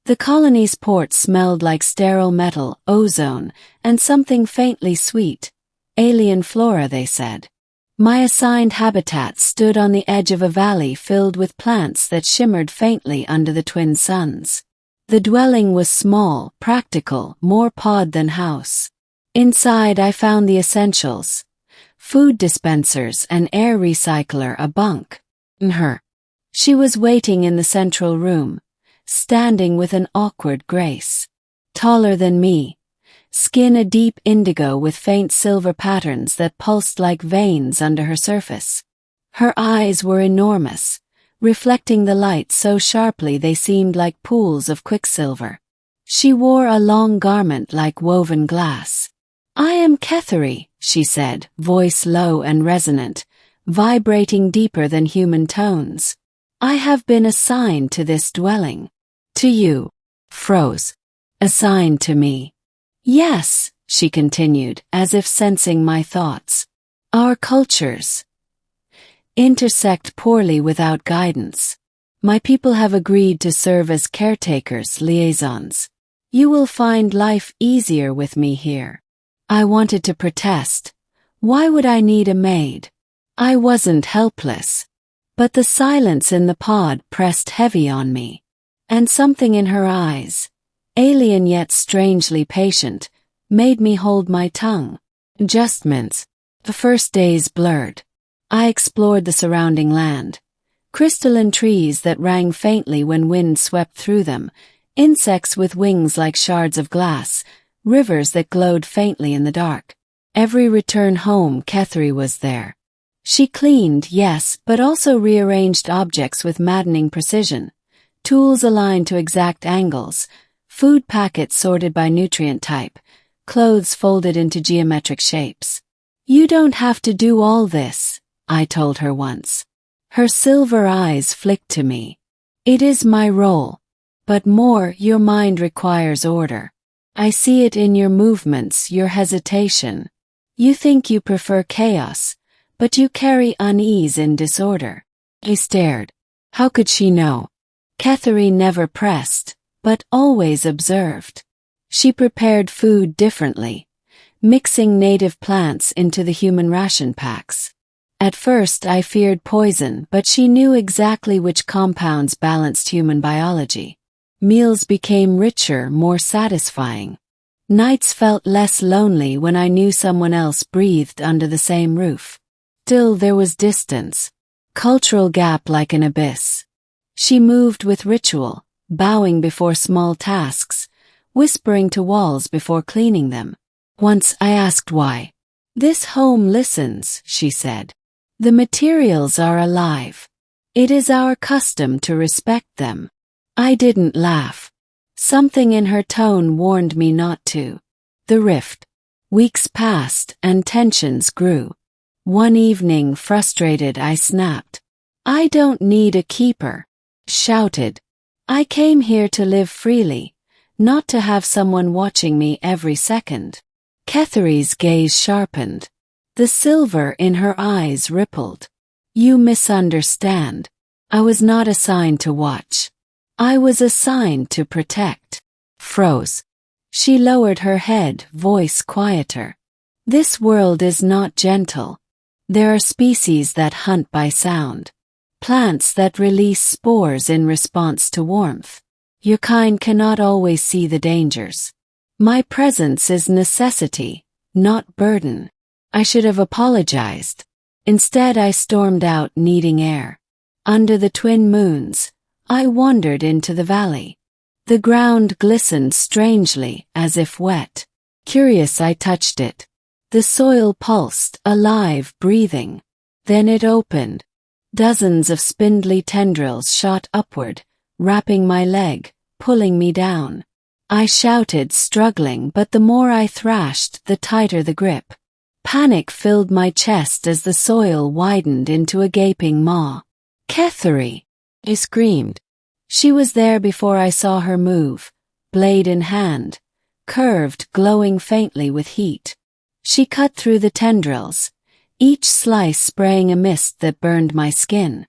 The colony's port smelled like sterile metal, ozone, and something faintly sweet. Alien flora, they said. My assigned habitat stood on the edge of a valley filled with plants that shimmered faintly under the twin suns. The dwelling was small, practical, more pod than house. Inside I found the essentials: food dispensers, an air recycler, a bunk. Her. She was waiting in the central room, standing with an awkward grace. Taller than me, skin a deep indigo with faint silver patterns that pulsed like veins under her surface. Her eyes were enormous, reflecting the light so sharply they seemed like pools of quicksilver. She wore a long garment like woven glass. "I am Kethery," she said, voice low and resonant, vibrating deeper than human tones. "I have been assigned to this dwelling." "To you?" Froze. "Assigned to me." "Yes," she continued, as if sensing my thoughts. "Our cultures intersect poorly without guidance. My people have agreed to serve as caretakers, liaisons. You will find life easier with me here." I wanted to protest. Why would I need a maid? I wasn't helpless. But the silence in the pod pressed heavy on me. And something in her eyes, alien yet strangely patient, made me hold my tongue. Adjustments. The first days blurred. I explored the surrounding land. Crystalline trees that rang faintly when wind swept through them, insects with wings like shards of glass, rivers that glowed faintly in the dark. Every return home, Kethery was there. She cleaned, yes, but also rearranged objects with maddening precision. Tools aligned to exact angles, food packets sorted by nutrient type, clothes folded into geometric shapes. "You don't have to do all this," I told her once. Her silver eyes flicked to me. "It is my role. But more, your mind requires order. I see it in your movements, your hesitation. You think you prefer chaos, but you carry unease in disorder." I stared. How could she know? Kethery never pressed, but always observed. She prepared food differently, mixing native plants into the human ration packs. At first I feared poison, but she knew exactly which compounds balanced human biology. Meals became richer, more satisfying. Nights felt less lonely when I knew someone else breathed under the same roof. Still there was distance, cultural gap like an abyss. She moved with ritual, bowing before small tasks, whispering to walls before cleaning them. Once I asked why. "This home listens," she said. "The materials are alive. It is our custom to respect them." I didn't laugh. Something in her tone warned me not to. The rift. Weeks passed and tensions grew. One evening, frustrated, I snapped. "I don't need a keeper," shouted. "I came here to live freely, not to have someone watching me every second." Kethery's gaze sharpened. The silver in her eyes rippled. "You misunderstand. I was not assigned to watch. I was assigned to protect." Froze. She lowered her head, voice quieter. "This world is not gentle. There are species that hunt by sound. Plants that release spores in response to warmth. Your kind cannot always see the dangers. My presence is necessity, not burden." I should have apologized. Instead I stormed out, needing air. Under the twin moons, I wandered into the valley. The ground glistened strangely, as if wet. Curious, I touched it. The soil pulsed, alive, breathing. Then it opened. Dozens of spindly tendrils shot upward, wrapping my leg, pulling me down. I shouted, struggling, but the more I thrashed, the tighter the grip. Panic filled my chest as the soil widened into a gaping maw. "Kethery!" I screamed. She was there before I saw her move, blade in hand, curved, glowing faintly with heat. She cut through the tendrils, each slice spraying a mist that burned my skin.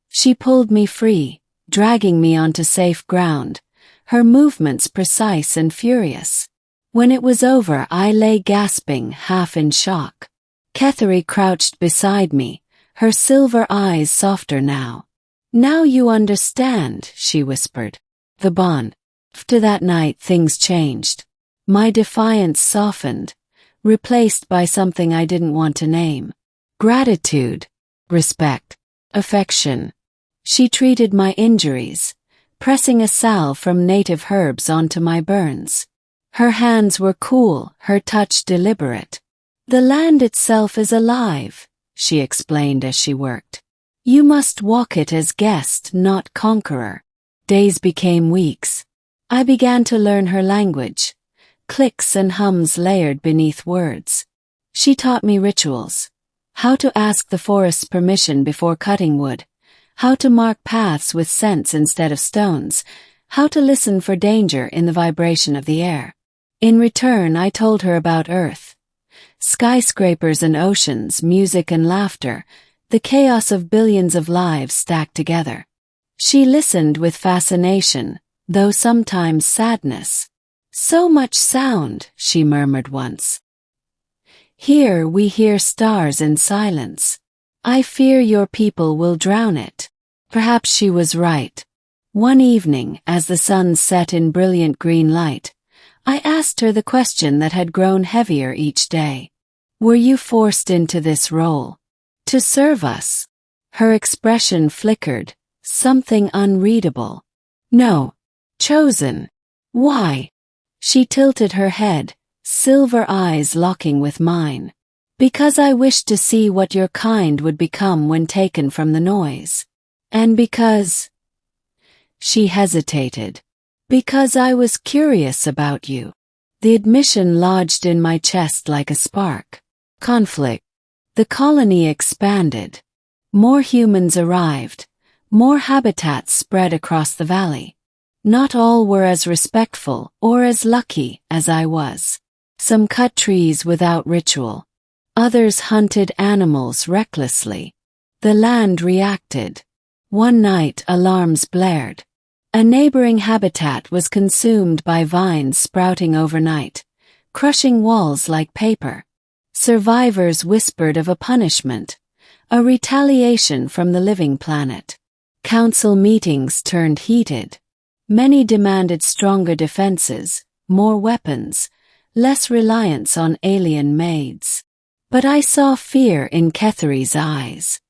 She pulled me free, dragging me onto safe ground, her movements precise and furious. When it was over, I lay gasping, half in shock. Kethery crouched beside me, her silver eyes softer now. "Now you understand," she whispered. "The bond." After that night things changed. My defiance softened, replaced by something I didn't want to name. Gratitude, respect, affection. She treated my injuries, pressing a salve from native herbs onto my burns. Her hands were cool, her touch deliberate. "The land itself is alive," she explained as she worked. "You must walk it as guest, not conqueror." Days became weeks. I began to learn her language, clicks and hums layered beneath words. She taught me rituals, how to ask the forest's permission before cutting wood, how to mark paths with scents instead of stones, how to listen for danger in the vibration of the air. In return, I told her about Earth. Skyscrapers and oceans, music and laughter, the chaos of billions of lives stacked together. She listened with fascination, though sometimes sadness. "So much sound," she murmured once. "Here we hear stars in silence. I fear your people will drown it." Perhaps she was right. One evening, as the sun set in brilliant green light, I asked her the question that had grown heavier each day. "Were you forced into this role? To serve us?" Her expression flickered, something unreadable. "No. Chosen." "Why?" She tilted her head, silver eyes locking with mine. "Because I wished to see what your kind would become when taken from the noise. And because—" She hesitated. "Because I was curious about you." The admission lodged in my chest like a spark. Conflict. The colony expanded. More humans arrived. More habitats spread across the valley. Not all were as respectful or as lucky as I was. Some cut trees without ritual. Others hunted animals recklessly. The land reacted. One night alarms blared. A neighboring habitat was consumed by vines sprouting overnight, crushing walls like paper. Survivors whispered of a punishment, a retaliation from the living planet. Council meetings turned heated. Many demanded stronger defenses, more weapons, less reliance on alien maids. But I saw fear in Kethery's eyes.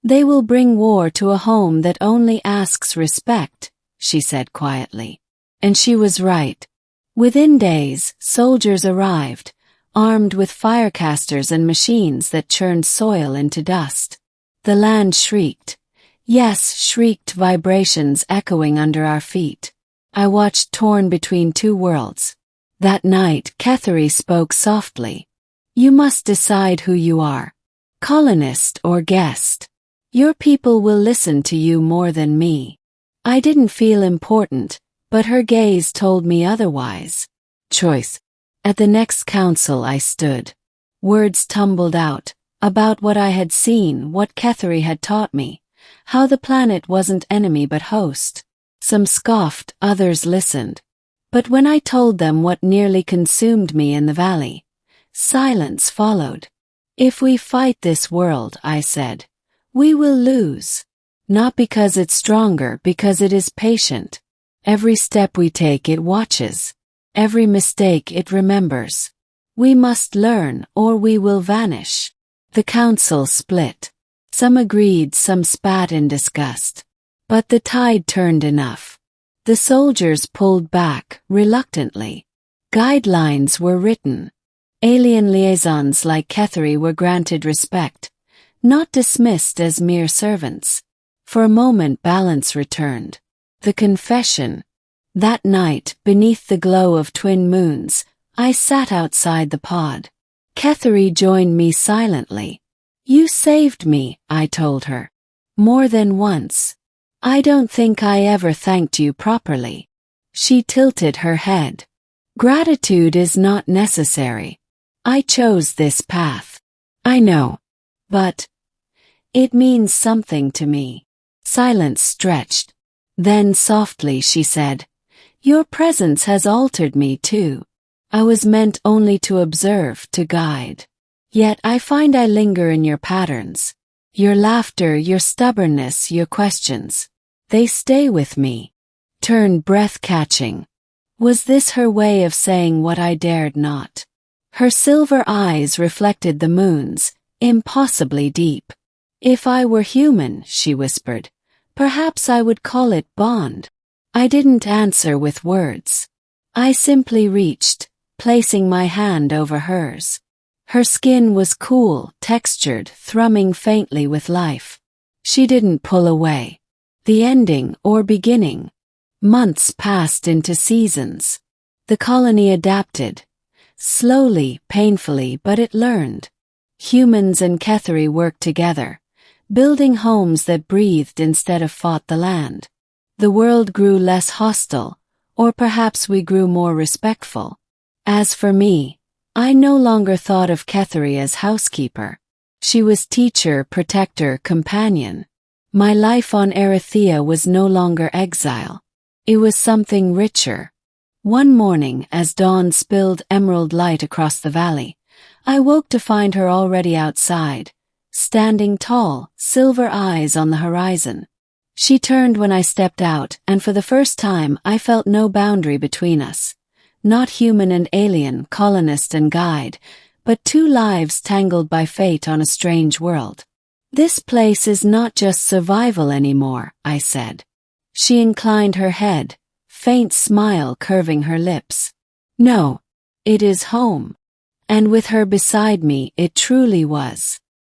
"They will bring war to a home that only asks respect," she said quietly. And she was right. Within days, soldiers arrived, armed with firecasters and machines that churned soil into dust. The land shrieked. Yes, shrieked, vibrations echoing under our feet. I watched, torn between two worlds. That night, Kethery spoke softly. "You must decide who you are. Colonist or guest. Your people will listen to you more than me." I didn't feel important, but her gaze told me otherwise. Choice. At the next council I stood. Words tumbled out, about what I had seen, what Kethery had taught me, how the planet wasn't enemy but host. Some scoffed, others listened. But when I told them what nearly consumed me in the valley, silence followed. "If we fight this world," I said, "we will lose. Not because it's stronger, because it is patient. Every step we take it watches. Every mistake it remembers. We must learn or we will vanish." The council split. Some agreed, some spat in disgust. But the tide turned enough. The soldiers pulled back, reluctantly. Guidelines were written. Alien liaisons like Kethery were granted respect, not dismissed as mere servants. For a moment balance returned. The confession. That night, beneath the glow of twin moons, I sat outside the pod. Kethery joined me silently. "You saved me," I told her. "More than once. I don't think I ever thanked you properly." She tilted her head. "Gratitude is not necessary. I chose this path." "I know. But it means something to me." Silence stretched. Then softly she said, Your presence has altered me too. I was meant only to observe, to guide. Yet I find I linger in your patterns. Your laughter, your stubbornness, your questions. They stay with me. Turn breath-catching. Was this her way of saying what I dared not? Her silver eyes reflected the moon's, impossibly deep. If I were human, she whispered, perhaps I would call it bond. I didn't answer with words. I simply reached, placing my hand over hers. Her skin was cool, textured, thrumming faintly with life. She didn't pull away. The ending or beginning. Months passed into seasons. The colony adapted. Slowly, painfully, but it learned. Humans and Ketheri worked together, building homes that breathed instead of fought the land. The world grew less hostile, or perhaps we grew more respectful. As for me, I no longer thought of Ketheri as housekeeper. She was teacher, protector, companion. My life on Erythea was no longer exile. It was something richer. One morning, as dawn spilled emerald light across the valley, I woke to find her already outside, standing tall, silver eyes on the horizon. She turned when I stepped out, and for the first time I felt no boundary between us. Not human and alien, colonist and guide, but two lives tangled by fate on a strange world. This place is not just survival anymore, I said. She inclined her head, faint smile curving her lips. No, it is home. And with her beside me, it truly was.